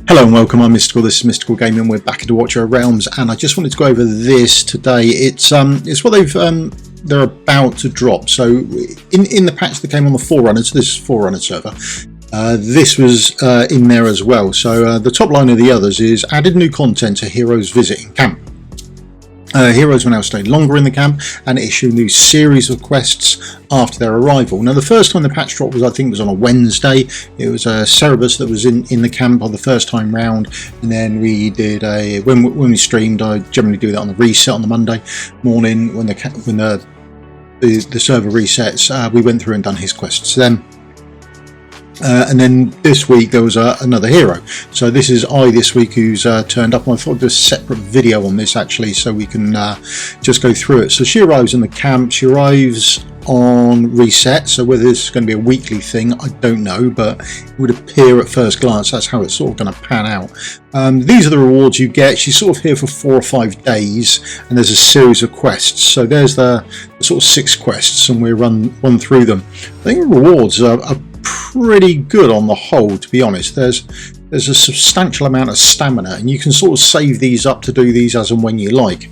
Hello and welcome, I'm Mystical, this is Mystical Gaming, we're back into Watcher of Realms, and I just wanted to go over this today. It's what they're about to drop. So in the patch that came on the Forerunner, so this is Forerunner server, this was in there as well. So the top line of the others is added new content to heroes visiting camp. Heroes will now stay longer in the camp and issue new series of quests after their arrival. Now, the first time the patch drop was, I think, was on a Wednesday. It was Cerebus that was in the camp on the first time round, and then we did when we streamed. I generally do that on the reset on the Monday morning when the server resets. We went through and done his quests then. And then this week there was another hero. So this is this week who's turned up. And I thought I'd do a separate video on this actually, so we can just go through it. So she arrives in the camp. She arrives on reset. So whether this is going to be a weekly thing, I don't know, but it would appear at first glance that's how it's sort of going to pan out. These are the rewards you get. She's sort of here for 4 or 5 days, and there's a series of quests. So there's the sort of 6 quests, and we run through them. I think the rewards are pretty good on the whole, to be honest. There's a substantial amount of stamina, and you can sort of save these up to do these as and when you like.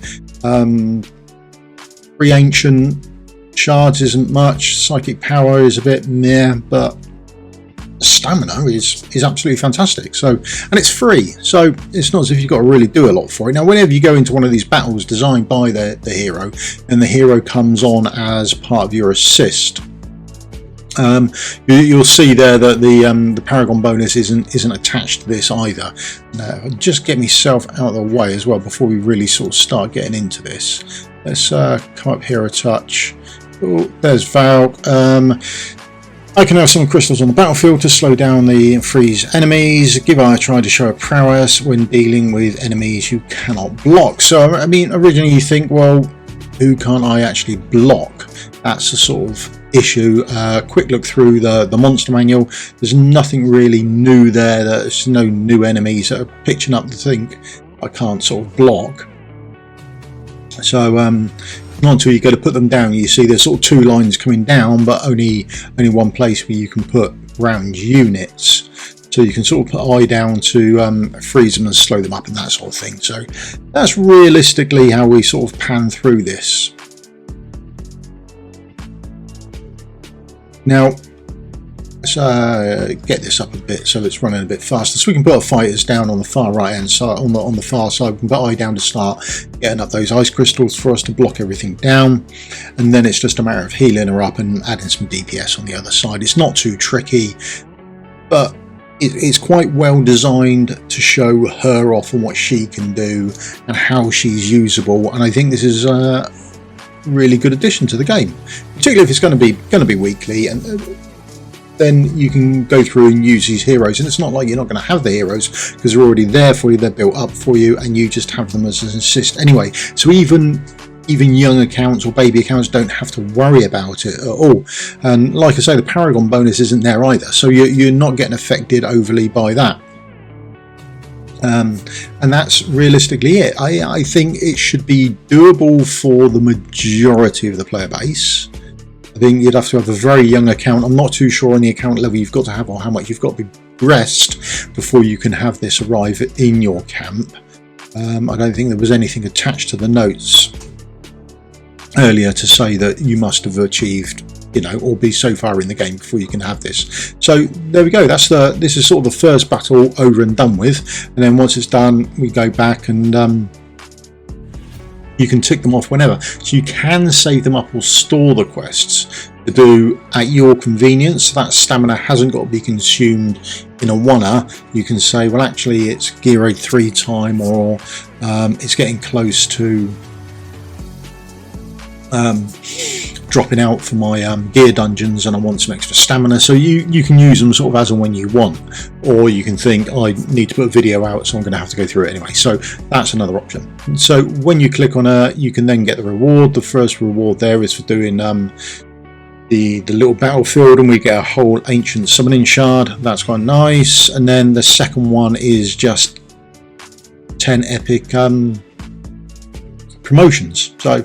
Free ancient shards isn't much. Psychic power is a bit meh, but stamina is absolutely fantastic. So, and it's free, so it's not as if you've got to really do a lot for it. Now, whenever you go into one of these battles designed by the hero, and the hero comes on as part of your assist, you'll see there that the Paragon bonus isn't attached to this either. Now, I'll just get myself out of the way as well before we really sort of start getting into this. Let's come up here a touch. Oh, there's Valk. I can have some crystals on the battlefield to slow down the freeze enemies. Give I a try to show a prowess when dealing with enemies you cannot block. So, I mean, originally you think, well, who can't I actually block? That's the sort of issue. Quick look through the monster manual. There's nothing really new there. There's no new enemies that are pitching up to think I can't sort of block. So not until you go to put them down, you see there's sort of 2 lines coming down, but only one place where you can put round units. So you can sort of put I down to freeze them and slow them up and that sort of thing. So that's realistically how we sort of pan through this. Now, let's get this up a bit so it's running a bit faster. So we can put our fighters down on the far right hand side, on the far side. We can put I down to start getting up those ice crystals for us to block everything down, and then it's just a matter of healing her up and adding some DPS on the other side. It's not too tricky, but it's quite well designed to show her off and what she can do and how she's usable. And I think this is really good addition to the game, particularly if it's going to be weekly, and then you can go through and use these heroes, and it's not like you're not going to have the heroes because they're already there for you, they're built up for you, and you just have them as an assist anyway. So even young accounts or baby accounts don't have to worry about it at all. And like I say, the Paragon bonus isn't there either, so you're not getting affected overly by that. And that's realistically it. I think it should be doable for the majority of the player base. I think you'd have to have a very young account. I'm not too sure on the account level you've got to have or how much you've got to be progressed before you can have this arrive in your camp. I don't think there was anything attached to the notes earlier to say that you must have achieved, or be so far in the game before you can have this. So there we go. This is sort of the first battle over and done with, and then once it's done, we go back and you can tick them off whenever. So you can save them up or store the quests to do at your convenience. So that stamina hasn't got to be consumed in a one-er. You can say, well, actually, it's gear raid 3 time, or it's getting close to dropping out for my gear dungeons and I want some extra stamina. So you can use them sort of as and when you want, or you can think, I need to put a video out, so I'm going to have to go through it anyway. So that's another option. So when you click on her, you can then get the reward. The first reward there is for doing the little battlefield, and we get a whole ancient summoning shard. That's quite nice. And then the second one is just 10 epic promotions. So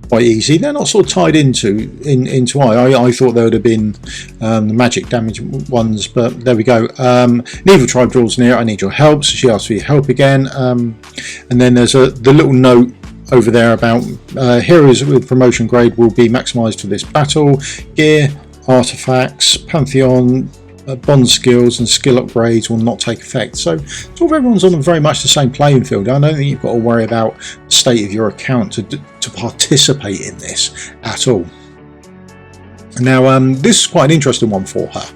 quite easy. They're not sort of tied into I thought there would have been the magic damage ones, but there we go. An evil tribe draws near. I need your help. So she asks for your help again. And then there's the little note over there about heroes with promotion grade will be maximized for this battle. Gear, artifacts, pantheon, bond skills and skill upgrades will not take effect. So sort of everyone's on very much the same playing field. I don't think you've got to worry about the state of your account to participate in this at all. Now this is quite an interesting one for her.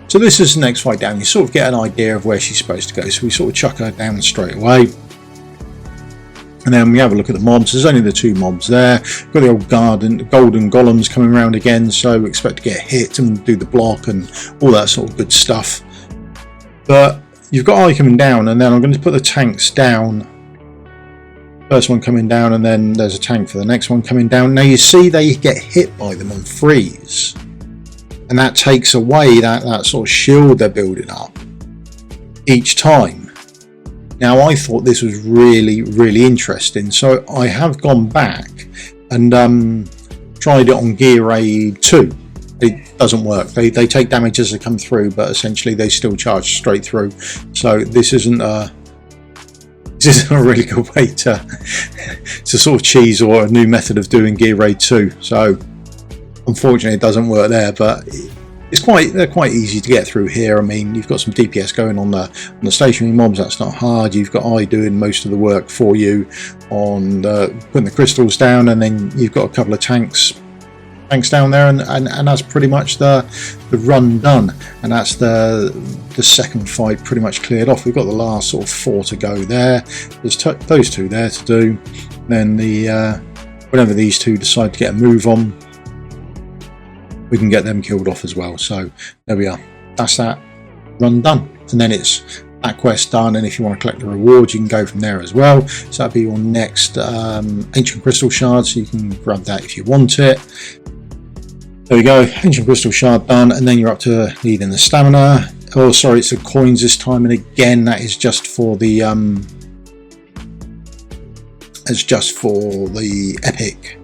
So this is the next fight down. You sort of get an idea of where she's supposed to go. So we sort of chuck her down straight away. And then we have a look at the mobs. There's only the 2 mobs there. Got the old golden golems coming around again, so expect to get hit and do the block and all that sort of good stuff. But you've got Eye coming down, and then I'm going to put the tanks down. First one coming down, and then there's a tank for the next one coming down. Now you see they get hit by them and freeze, and that takes away that sort of shield they're building up each time. Now I thought this was really, really interesting, so I have gone back and tried it on Gear Raid 2. It doesn't work. They take damage as they come through, but essentially they still charge straight through. So this isn't a really good way to sort of cheese or a new method of doing Gear Raid 2. So unfortunately it doesn't work there, but they're quite easy to get through here. I mean, you've got some DPS going on the stationary mobs. That's not hard. You've got I doing most of the work for you on putting the crystals down, and then you've got a couple of tanks down there, and that's pretty much the run done. And that's the second fight pretty much cleared off. We've got the last sort of 4 to go there. There's those 2 there to do. Then whenever these 2 decide to get a move on, we can get them killed off as well. So there we are. That's that run done. And then it's that quest done. And if you want to collect the rewards, you can go from there as well. So that'll be your next ancient crystal shard. So you can grab that if you want it. There we go. Ancient crystal shard done. And then you're up to needing the stamina. Oh, sorry, it's the coins this time. And again, that is just for the epic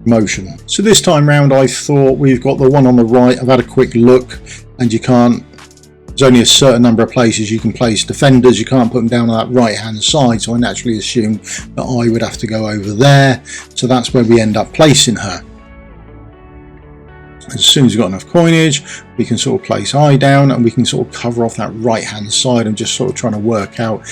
motion. So this time round I thought we've got the one on the right. I've had a quick look, and there's only a certain number of places you can place defenders. You can't put them down on that right hand side, so I naturally assumed that I would have to go over there. So that's where we end up placing her. As soon as we've got enough coinage, we can sort of place I down, and we can sort of cover off that right hand side. I'm just sort of trying to work out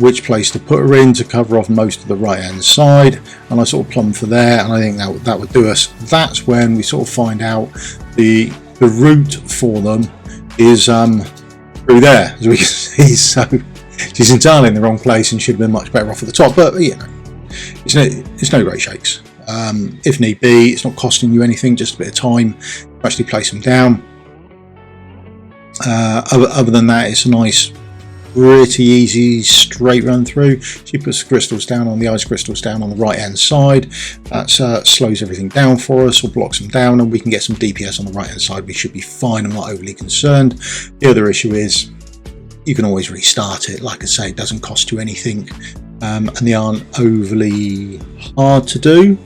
which place to put her in to cover off most of the right hand side, and I sort of plumb for there, and I think that would do us. That's when we sort of find out the route for them is through there, as we can see. So she's entirely in the wrong place and should have been much better off at the top, but you know, it's no great shakes. If need be, it's not costing you anything, just a bit of time to actually place them down. Other than that, it's a nice, pretty easy straight run through. She puts the crystals down on the ice crystals down on the right hand side. That slows everything down for us, or blocks them down, and we can get some DPS on the right hand side. We should be fine. I'm not overly concerned. The other issue is you can always restart it. Like I say, it doesn't cost you anything, and they aren't overly hard to do.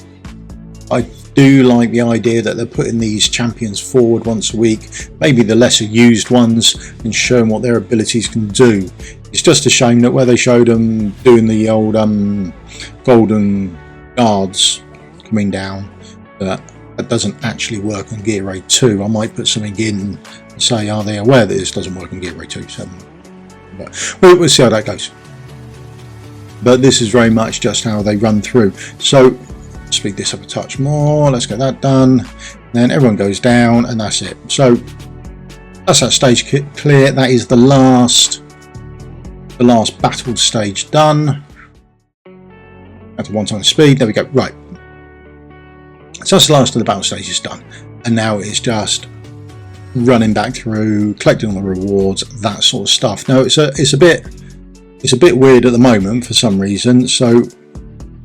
I do like the idea that they're putting these champions forward once a week, maybe the lesser used ones, and showing what their abilities can do. It's just a shame that where they showed them doing the old golden guards coming down, that doesn't actually work on Gear Raid 2. I might put something in and say, are they aware that this doesn't work on Gear Raid 2? So, but we'll see how that goes. But this is very much just how they run through. So speed this up a touch more. Let's get that done. Then everyone goes down, and that's it. So that's that stage clear. That is the last battle stage done. At 1 time speed. There we go. Right. So that's the last of the battle stages done, and now it's just running back through, collecting all the rewards, that sort of stuff. Now it's a bit weird at the moment for some reason. So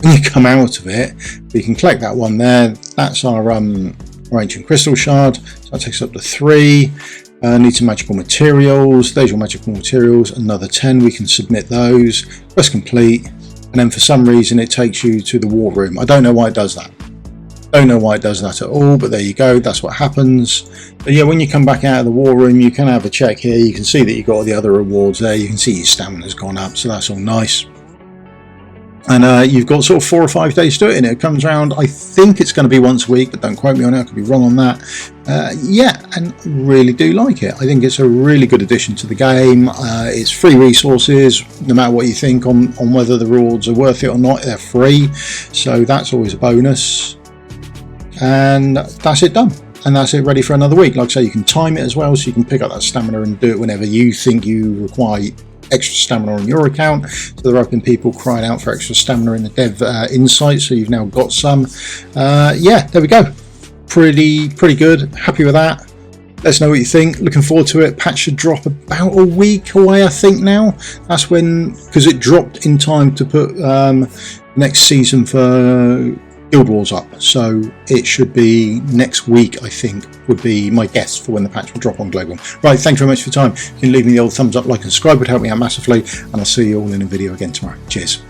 when you come out of it, we can collect that one there. That's our ancient crystal shard. So that takes us up to 3. Need some magical materials. There's your magical materials. Another 10. We can submit those. Quest complete. and then for some reason it takes you to the war room. I don't know why it does that. Don't know why it does that at all, but there you go, that's what happens. But yeah, when you come back out of the war room, you can have a check here. You can see that you've got all the other rewards there. You can see your stamina's gone up, so that's all nice. And you've got sort of 4 or 5 days to do it, and it comes around, I think it's going to be once a week, but don't quote me on it, I could be wrong on that. Yeah, and really do like it. I think it's a really good addition to the game. It's free resources, no matter what you think on whether the rewards are worth it or not, they're free, so that's always a bonus. And that's it done, and that's it ready for another week. Like I say, you can time it as well, so you can pick up that stamina and do it whenever you think you require extra stamina on your account. So there have been people crying out for extra stamina in the dev insight, so you've now got some. Yeah, there we go, pretty good, happy with that. Let us know what you think. Looking forward to it. Patch should drop about a week away, I think now. That's when, because it dropped in time to put next season for Guild Wars up, so it should be next week, I think, would be my guess for when the patch will drop on Global. Right, thank you very much for your time. You can leave me the old thumbs up, like and subscribe, would help me out massively, and I'll see you all in a video again tomorrow. Cheers.